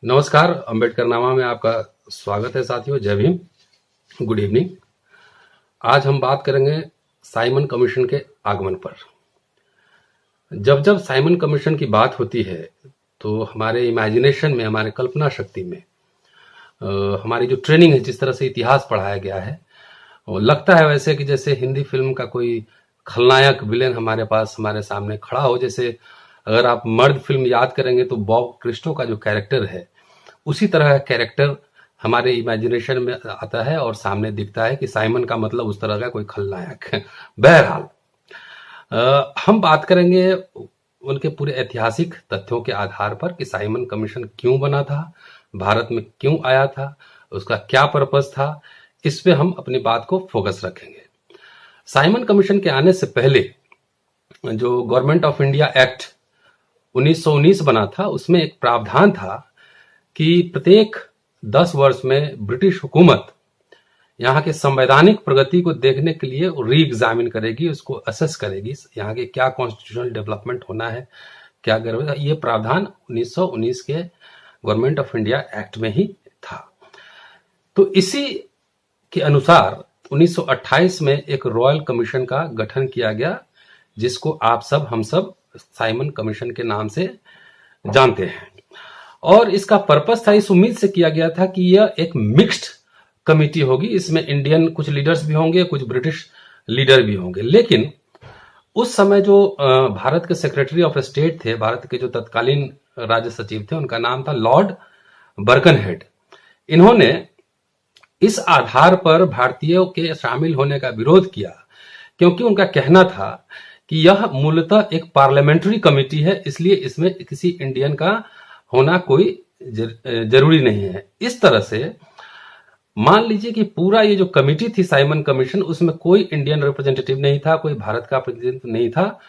नमस्कार, अंबेडकर नामा में आपका स्वागत है साथियों। जय भीम, गुड इवनिंग। आज हम बात करेंगे साइमन कमीशन के आगमन पर। जब जब साइमन कमीशन की बात होती है तो हमारे इमेजिनेशन में, हमारे कल्पना शक्ति में हमारी जो ट्रेनिंग है, जिस तरह से इतिहास पढ़ाया गया है, वो लगता है वैसे कि जैसे हिंदी फिल्म का कोई खलनायक विलेन हमारे पास, हमारे सामने खड़ा हो। जैसे अगर आप मर्द फिल्म याद करेंगे तो बॉब क्रिस्टो का जो कैरेक्टर है, उसी तरह का कैरेक्टर हमारे इमेजिनेशन में आता है और सामने दिखता है कि साइमन का मतलब उस तरह का कोई खलनायक है। बहरहाल हम बात करेंगे उनके पूरे ऐतिहासिक तथ्यों के आधार पर कि साइमन कमीशन क्यों बना था, भारत में क्यों आया था, उसका क्या पर्पस था। इस पे हम अपनी बात को फोकस रखेंगे। साइमन कमीशन के आने से पहले जो गवर्नमेंट ऑफ इंडिया एक्ट 1919 बना था, उसमें एक प्रावधान था कि प्रत्येक 10 वर्ष में ब्रिटिश हुकूमत यहाँ के संवैधानिक प्रगति को देखने के लिए री एग्जामिन करेगी, उसको असेस करेगी, यहाँ के क्या कॉन्स्टिट्यूशनल डेवलपमेंट होना है, क्या करना है। ये प्रावधान 1919 के गवर्नमेंट ऑफ इंडिया एक्ट में ही था। तो इसी के अनुसार 1928 में एक रॉयल कमीशन का गठन किया गया, जिसको आप सब, हम सब साइमन कमीशन के नाम से जानते हैं। और इसका पर्पस था, इस उम्मीद से किया गया था कि यह एक मिक्स्ड कमिटी होगी। इसमें इंडियन कुछ लीडर्स भी होंगे, कुछ ब्रिटिश लीडर भी होंगे। लेकिन उस समय जो भारत के सेक्रेटरी ऑफ स्टेट थे, भारत के जो तत्कालीन राज्य सचिव थे, उनका नाम था लॉर्ड बर्कनहेड। इन्होंने इस आधार पर भारतीयों के शामिल होने का विरोध किया, क्योंकि उनका कहना था कि यह मूलतः एक पार्लियामेंट्री कमेटी है, इसलिए इसमें किसी इंडियन का होना कोई जरूरी नहीं है। इस तरह से मान लीजिए कि पूरा ये जो कमेटी थी साइमन कमीशन, उसमें कोई इंडियन रिप्रेजेंटेटिव नहीं था, कोई भारत का प्रतिनिधित्व नहीं था,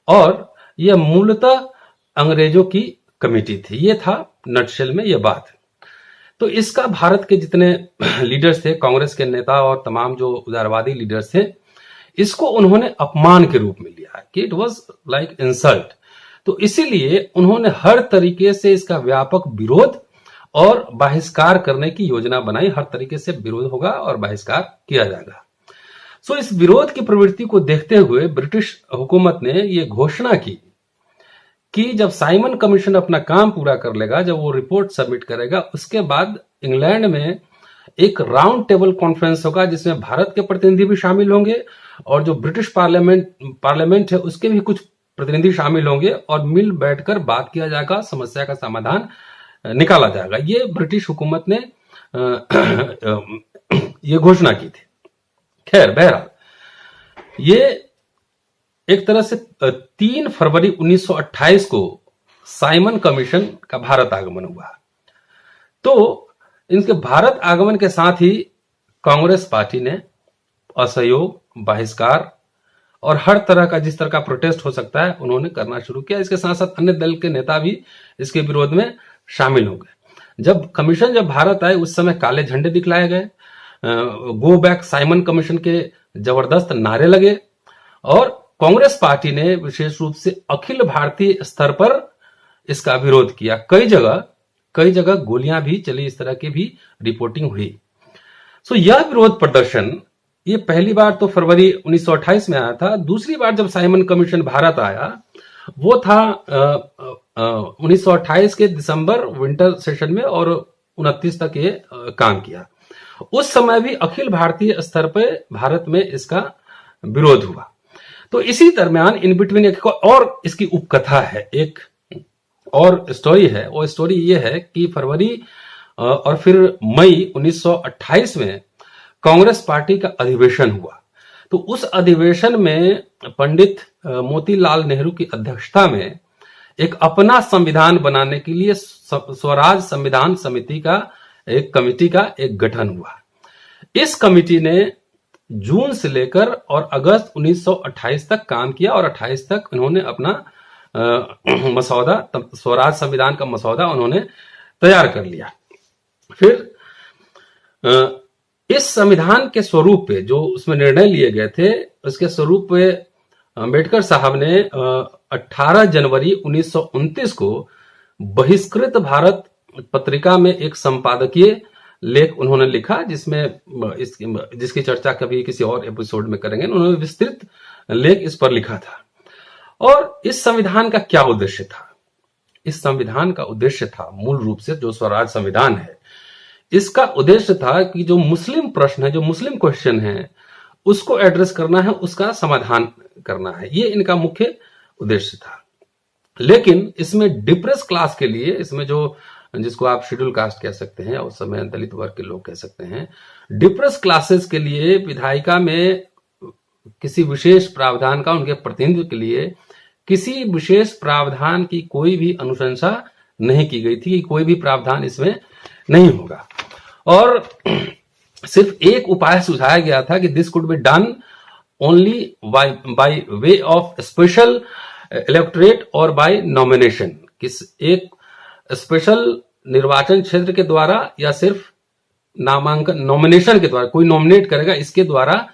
और यह मूलतः अंग्रेजों की कमेटी थी। ये था नटशेल में ये बात। तो इसका भारत के जितने लीडर्स थे, कांग्रेस के नेता और तमाम जो उदारवादी लीडर्स थे, इसको उन्होंने अपमान के रूप में लिया कि इट वॉज लाइक इंसल्ट। तो इसीलिए उन्होंने हर तरीके से इसका व्यापक विरोध और बहिष्कार करने की योजना बनाई। हर तरीके से विरोध होगा और बहिष्कार किया जाएगा। सो इस विरोध की प्रवृत्ति को देखते हुए ब्रिटिश हुकूमत ने यह घोषणा की कि जब साइमन कमीशन अपना काम पूरा कर लेगा, जब वो रिपोर्ट सबमिट करेगा, उसके बाद इंग्लैंड में एक राउंड टेबल कॉन्फ्रेंस होगा, जिसमें भारत के प्रतिनिधि भी शामिल होंगे और जो ब्रिटिश पार्लियामेंट है उसके भी कुछ प्रतिनिधि शामिल होंगे, और मिल बैठकर बात किया जाएगा, समस्या का समाधान निकाला जाएगा। ये ब्रिटिश हुकूमत ने ये घोषणा की थी। खैर, बहरहाल ये एक तरह से 3 फरवरी 1928 को साइमन कमीशन का भारत आगमन हुआ। तो इनके भारत आगमन के साथ ही कांग्रेस पार्टी ने असहयोग, बहिष्कार और हर तरह का, जिस तरह का प्रोटेस्ट हो सकता है, उन्होंने करना शुरू किया। इसके साथ साथ अन्य दल के नेता भी इसके विरोध में शामिल हो गए। जब भारत आए, उस समय काले झंडे दिखलाए गए, गो बैक साइमन कमीशन के जबरदस्त नारे लगे, और कांग्रेस पार्टी ने विशेष रूप से अखिल भारतीय स्तर पर इसका विरोध किया। कई जगह गोलियां भी चली, इस तरह की भी रिपोर्टिंग हुई। सो यह विरोध प्रदर्शन ये पहली बार तो फरवरी 1928 में आया था। दूसरी बार जब साइमन कमीशन भारत आया, वो था 1928 के दिसंबर विंटर सेशन में, और 29 तक ये काम किया। उस समय भी अखिल भारतीय स्तर पे भारत में इसका विरोध हुआ। तो इसी दरमियान इन बिटवीन एक और इसकी उपकथा है, एक और स्टोरी है। वो स्टोरी ये है कि फरवरी और फिर मई 1928 में कांग्रेस पार्टी का अधिवेशन हुआ। तो उस अधिवेशन में पंडित मोतीलाल नेहरू की अध्यक्षता में एक अपना संविधान बनाने के लिए स्वराज संविधान समिति का एक कमेटी का एक गठन हुआ। इस कमेटी ने जून से लेकर और अगस्त 1928 तक काम किया, और 28 तक उन्होंने अपना मसौदा, स्वराज संविधान का मसौदा उन्होंने तैयार कर लिया। फिर इस संविधान के स्वरूप पे जो उसमें निर्णय लिए गए थे, उसके स्वरूप पे अंबेडकर साहब ने 18 जनवरी 1929 को बहिष्कृत भारत पत्रिका में एक संपादकीय लेख उन्होंने लिखा, जिसकी चर्चा कभी किसी और एपिसोड में करेंगे। उन्होंने विस्तृत लेख इस पर लिखा था। और इस संविधान का क्या उद्देश्य था? इस संविधान का उद्देश्य था, मूल रूप से जो स्वराज संविधान है, इसका उद्देश्य था कि जो मुस्लिम प्रश्न है, जो मुस्लिम क्वेश्चन है, उसको एड्रेस करना है, उसका समाधान करना है। ये इनका मुख्य उद्देश्य था। लेकिन इसमें डिप्रेस क्लास के लिए, इसमें जो जिसको आप शेड्यूल कास्ट कह सकते हैं, उस समय दलित वर्ग के लोग कह सकते हैं, डिप्रेस क्लासेस के लिए विधायिका में किसी विशेष प्रावधान का, उनके प्रतिनिधित्व के लिए किसी विशेष प्रावधान की कोई भी अनुशंसा नहीं की गई थी कि कोई भी प्रावधान इसमें नहीं होगा। और सिर्फ एक उपाय सुझाया गया था कि this could be done only by way of special electorate और बाय नॉमिनेशन, किस एक स्पेशल निर्वाचन क्षेत्र के द्वारा या सिर्फ नामांकन, नॉमिनेशन के द्वारा, कोई नॉमिनेट करेगा, इसके द्वारा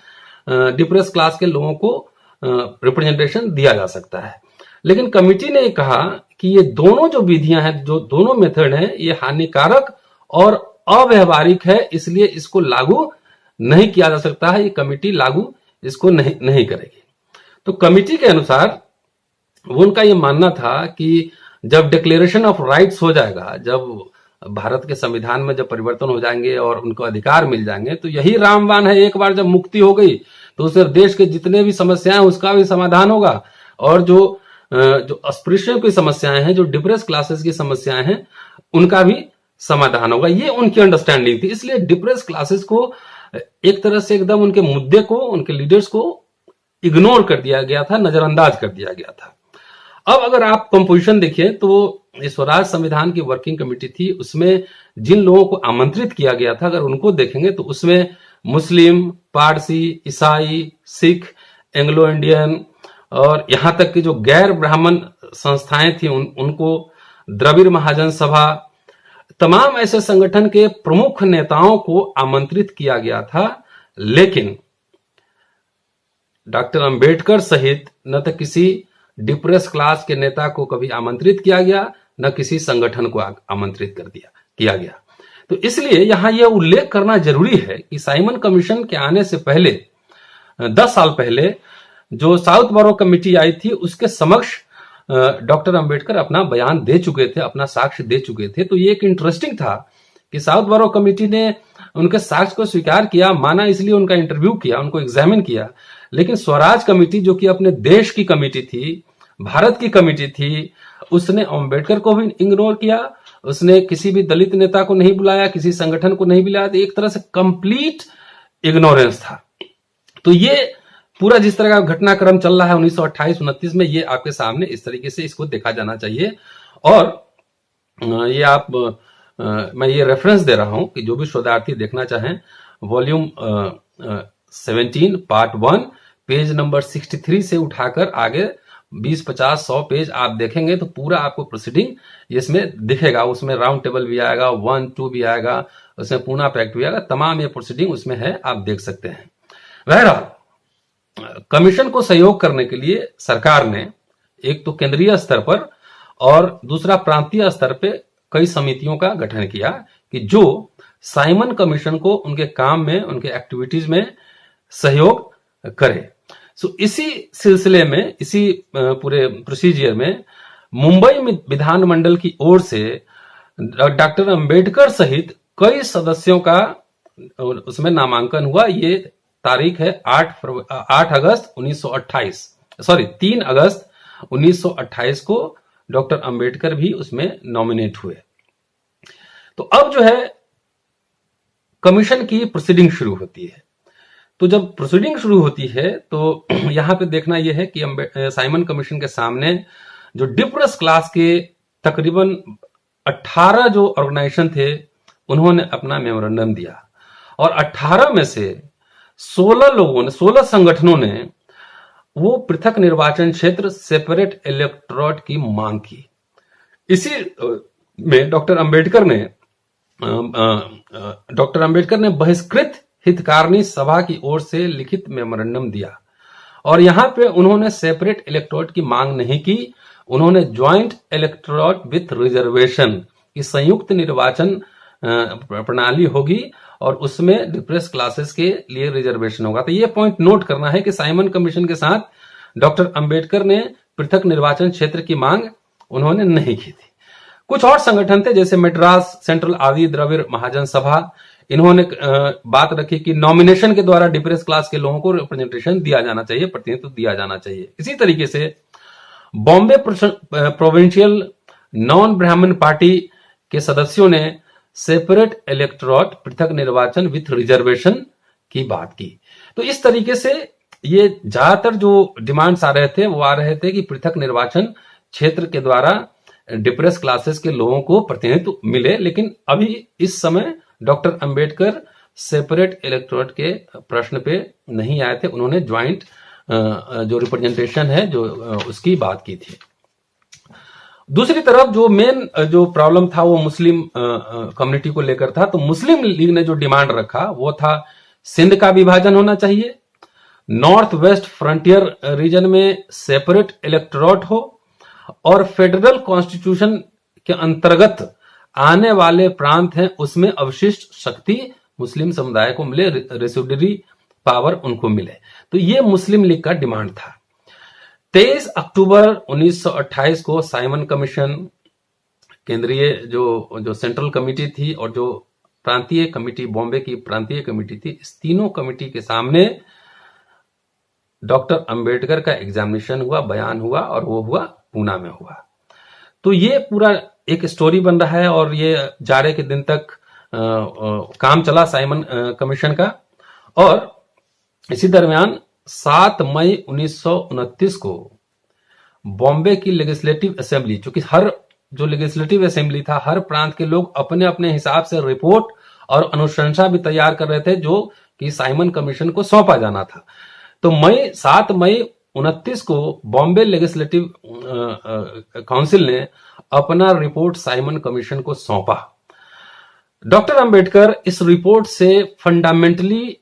डिप्रेस क्लास के लोगों को रिप्रेजेंटेशन दिया जा सकता है। लेकिन कमिटी ने कहा कि ये दोनों जो विधियां हैं, जो दोनों मेथड हैं, ये हानिकारक और अव्यवहारिक है, इसलिए इसको लागू नहीं किया जा सकता है। ये कमिटी लागू इसको नहीं करेगी। तो कमिटी के अनुसार वो उनका ये मानना था कि जब डिक्लेरेशन ऑफ राइट्स हो जाएगा, जब भारत के संविधान में जब परिवर्तन हो जाएंगे और उनको अधिकार मिल जाएंगे, तो यही रामबाण है। एक बार जब मुक्ति हो गई तो उससे देश के जितने भी समस्याएं उसका भी समाधान होगा, और जो अस्पृश्यों की समस्याएं हैं, जो डिप्रेस क्लासेस की समस्याएं हैं, उनका भी समाधान होगा। ये उनकी अंडरस्टैंडिंग थी। इसलिए डिप्रेस क्लासेस को एक तरह से एकदम उनके मुद्दे को, उनके लीडर्स को इग्नोर कर दिया गया था, नजरअंदाज कर दिया गया था। अब अगर आप कंपोजिशन देखिए तो स्वराज संविधान की वर्किंग कमेटी थी, उसमें जिन लोगों को आमंत्रित किया गया था, अगर उनको देखेंगे तो उसमें मुस्लिम, पारसी, ईसाई, सिख, एंग्लो इंडियन और यहां तक कि जो गैर ब्राह्मण संस्थाएं थी उनको, द्रविड़ महाजन सभा, तमाम ऐसे संगठन के प्रमुख नेताओं को आमंत्रित किया गया था। लेकिन डॉक्टर अंबेडकर सहित न तो किसी डिप्रेस क्लास के नेता को कभी आमंत्रित किया गया, न किसी संगठन को आमंत्रित किया गया। तो इसलिए यहां यह उल्लेख करना जरूरी है कि साइमन कमीशन के आने से पहले 10 साल पहले जो साउथ बरो कमेटी आई थी, उसके समक्ष डॉक्टर अंबेडकर अपना बयान दे चुके थे, अपना साक्ष्य दे चुके थे। तो ये एक इंटरेस्टिंग था कि साउथ बरो कमेटी ने उनके साक्ष्य को स्वीकार किया, माना, इसलिए उनका इंटरव्यू किया, उनको एग्जामिन किया। लेकिन स्वराज कमेटी, जो कि अपने देश की कमेटी थी, भारत की कमेटी थी, उसने अंबेडकर को भी इग्नोर किया, उसने किसी भी दलित नेता को नहीं बुलाया, किसी संगठन को नहीं बुलाया। तो एक तरह से कंप्लीट इग्नोरेंस था। तो ये पूरा जिस तरह का घटनाक्रम चल रहा है 1928-29 में, ये आपके सामने इस तरीके से इसको देखा जाना चाहिए। और ये मैं ये रेफरेंस दे रहा हूं कि जो भी शोधार्थी देखना चाहें, वॉल्यूम 17 पार्ट 1 पेज नंबर 63 से उठाकर आगे 20, 50, 100 पेज आप देखेंगे तो पूरा आपको प्रोसीडिंग इसमें दिखेगा। उसमें राउंड टेबल भी आएगा, 1, 2 भी आएगा, उसमें पूना पैक्ट भी आएगा, तमाम ये प्रोसीडिंग उसमें है, आप देख सकते हैं। बहरहाल कमीशन को सहयोग करने के लिए सरकार ने एक तो केंद्रीय स्तर पर और दूसरा प्रांतीय स्तर पे कई समितियों का गठन किया कि जो साइमन कमीशन को उनके काम में, उनके एक्टिविटीज में सहयोग करे। सो इसी सिलसिले में, इसी पूरे प्रोसीजर में मुंबई में विधानमंडल की ओर से डॉक्टर अंबेडकर सहित कई सदस्यों का उसमें नामांकन हुआ। ये तारीख है 3 अगस्त 1928 को डॉक्टर अंबेडकर भी उसमें नॉमिनेट हुए। तो अब जो है कमीशन की प्रोसीडिंग शुरू होती है। तो जब प्रोसीडिंग शुरू होती है तो यहां पे देखना यह है कि साइमन कमीशन के सामने जो डिप्रेस क्लास के तकरीबन 18 जो ऑर्गेनाइजेशन थे, उन्होंने अपना मेमोरेंडम दिया और 18 में से 16 संगठनों ने वो पृथक निर्वाचन क्षेत्र, सेपरेट इलेक्टोरेट की मांग की। इसी में डॉक्टर अंबेडकर ने बहिष्कृत हितकारिणी सभा की ओर से लिखित मेमोरेंडम दिया और यहां पे उन्होंने सेपरेट इलेक्टोरेट की मांग नहीं की, उन्होंने ज्वाइंट इलेक्टोरेट विथ रिजर्वेशन कि संयुक्त निर्वाचन प्रणाली होगी और उसमें डिप्रेस क्लासेस के लिए रिजर्वेशन होगा। तो ये पॉइंट नोट करना है कि साइमन कमीशन के साथ डॉक्टर अंबेडकर ने पृथक निर्वाचन क्षेत्र की मांग उन्होंने नहीं की थी। कुछ और संगठन थे जैसे मद्रास सेंट्रल आदि द्रविड़ महाजन सभा, इन्होंने बात रखी कि नॉमिनेशन के द्वारा डिप्रेस क्लास के लोगों को रिप्रेजेंटेशन दिया जाना चाहिए, प्रतिनिधित्व दिया जाना चाहिए। इसी तरीके से बॉम्बे प्रोविंशियल नॉन ब्राह्मण पार्टी के सदस्यों ने सेपरेट इलेक्टोरेट पृथक निर्वाचन विथ रिजर्वेशन की बात की। तो इस तरीके से ये ज्यादातर जो डिमांड्स आ रहे थे वो आ रहे थे कि पृथक निर्वाचन क्षेत्र के द्वारा डिप्रेस क्लासेस के लोगों को प्रतिनिधित्व मिले। लेकिन अभी इस समय डॉक्टर अंबेडकर सेपरेट इलेक्टोरेट के प्रश्न पे नहीं आए थे, उन्होंने ज्वाइंट जो रिप्रेजेंटेशन है जो उसकी बात की थी। दूसरी तरफ जो मेन जो प्रॉब्लम था वो मुस्लिम कम्युनिटी को लेकर था। तो मुस्लिम लीग ने जो डिमांड रखा वो था सिंध का विभाजन होना चाहिए, नॉर्थ वेस्ट फ्रंटियर रीजन में सेपरेट इलेक्टोरेट हो और फेडरल कॉन्स्टिट्यूशन के अंतर्गत आने वाले प्रांत हैं उसमें अवशिष्ट शक्ति मुस्लिम समुदाय को मिले, रेसिड्यूरी पावर उनको मिले। तो ये मुस्लिम लीग का डिमांड था। 23 अक्टूबर 1928 को साइमन कमीशन, केंद्रीय जो सेंट्रल कमेटी थी और जो प्रांतीय कमेटी, बॉम्बे की प्रांतीय कमेटी थी, इस तीनों कमेटी के सामने डॉक्टर अंबेडकर का एग्जामिनेशन हुआ, बयान हुआ और वो हुआ पूना में हुआ। तो ये पूरा एक स्टोरी बन रहा है और ये जाड़े के दिन तक काम चला साइमन कमीशन का। और इसी दरमियान 7 मई 1929 को बॉम्बे की लेजिस्लेटिव असेंबली, चूंकि हर जो लेजिस्लेटिव असेंबली था हर प्रांत के लोग अपने अपने हिसाब से रिपोर्ट और अनुशंसा भी तैयार कर रहे थे जो कि साइमन कमीशन को सौंपा जाना था। तो 7 मई 1929 को बॉम्बे लेजिस्लेटिव काउंसिल ने अपना रिपोर्ट साइमन कमीशन को सौंपा। डॉक्टर अंबेडकर इस रिपोर्ट से फंडामेंटली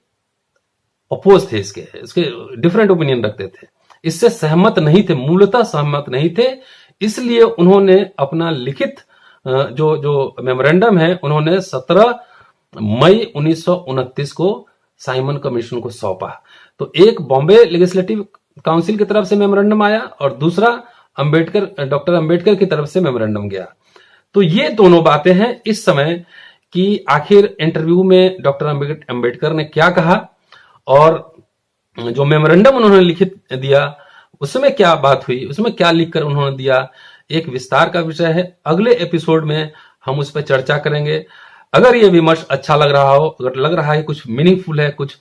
अपोज थे, इसके डिफरेंट ओपिनियन रखते थे, इससे सहमत नहीं थे, मूलतः सहमत नहीं थे। इसलिए उन्होंने अपना लिखित जो मेमोरेंडम है उन्होंने 17 मई 1929 को साइमन कमीशन को सौंपा। तो एक बॉम्बे लेजिस्लेटिव काउंसिल की तरफ से मेमोरेंडम आया और दूसरा डॉक्टर अंबेडकर की तरफ से मेमोरेंडम गया। तो ये दोनों बातें हैं इस समय कि आखिर इंटरव्यू में डॉक्टर अंबेडकर ने क्या कहा और जो मेमोरेंडम उन्होंने लिखित दिया उसमें क्या बात हुई, उसमें क्या लिखकर उन्होंने दिया, एक विस्तार का विषय है। अगले एपिसोड में हम उस पर चर्चा करेंगे। अगर ये विमर्श अच्छा लग रहा हो, अगर लग रहा है कुछ मीनिंगफुल है, कुछ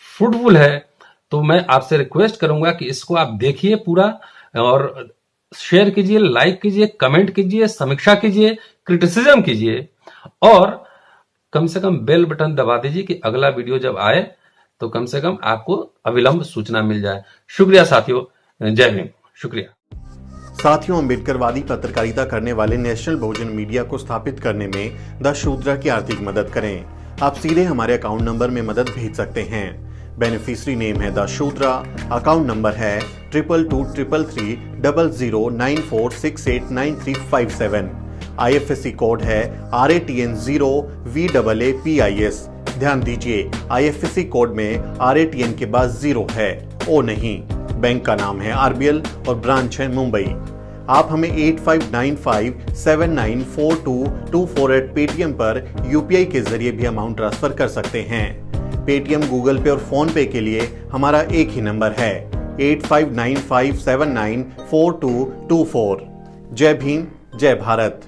फ्रूटफुल है, तो मैं आपसे रिक्वेस्ट करूंगा कि इसको आप देखिए पूरा और शेयर कीजिए, लाइक कीजिए, कमेंट कीजिए, समीक्षा कीजिए, क्रिटिसिज्म कीजिए और कम से कम बेल बटन दबा दीजिए कि अगला वीडियो जब आए तो कम से कम आपको अविलंब सूचना मिल जाए। शुक्रिया साथियों, जय भीम। शुक्रिया साथियों, अम्बेडकरवादी पत्रकारिता करने वाले नेशनल बहुजन मीडिया को स्थापित करने में द शूद्रा की आर्थिक मदद करें। आप सीधे हमारे अकाउंट नंबर में मदद भेज सकते हैं। बेनिफिशियरी नेम है द शूद्रा, अकाउंट नंबर है 22333394689357। IFSC कोड है RATN0VAAPIS। ध्यान दीजिए, IFSC कोड में RATN के बाद 0 है, O नहीं। बैंक का नाम है RBL और ब्रांच है मुंबई। आप हमें 8595794224 पेटीएम पर UPI के जरिए भी अमाउंट ट्रांसफर कर सकते हैं। पेटीएम, गूगल पे और फोन पे के लिए हमारा एक ही नंबर है 8595794224। जय भीम, जय भारत।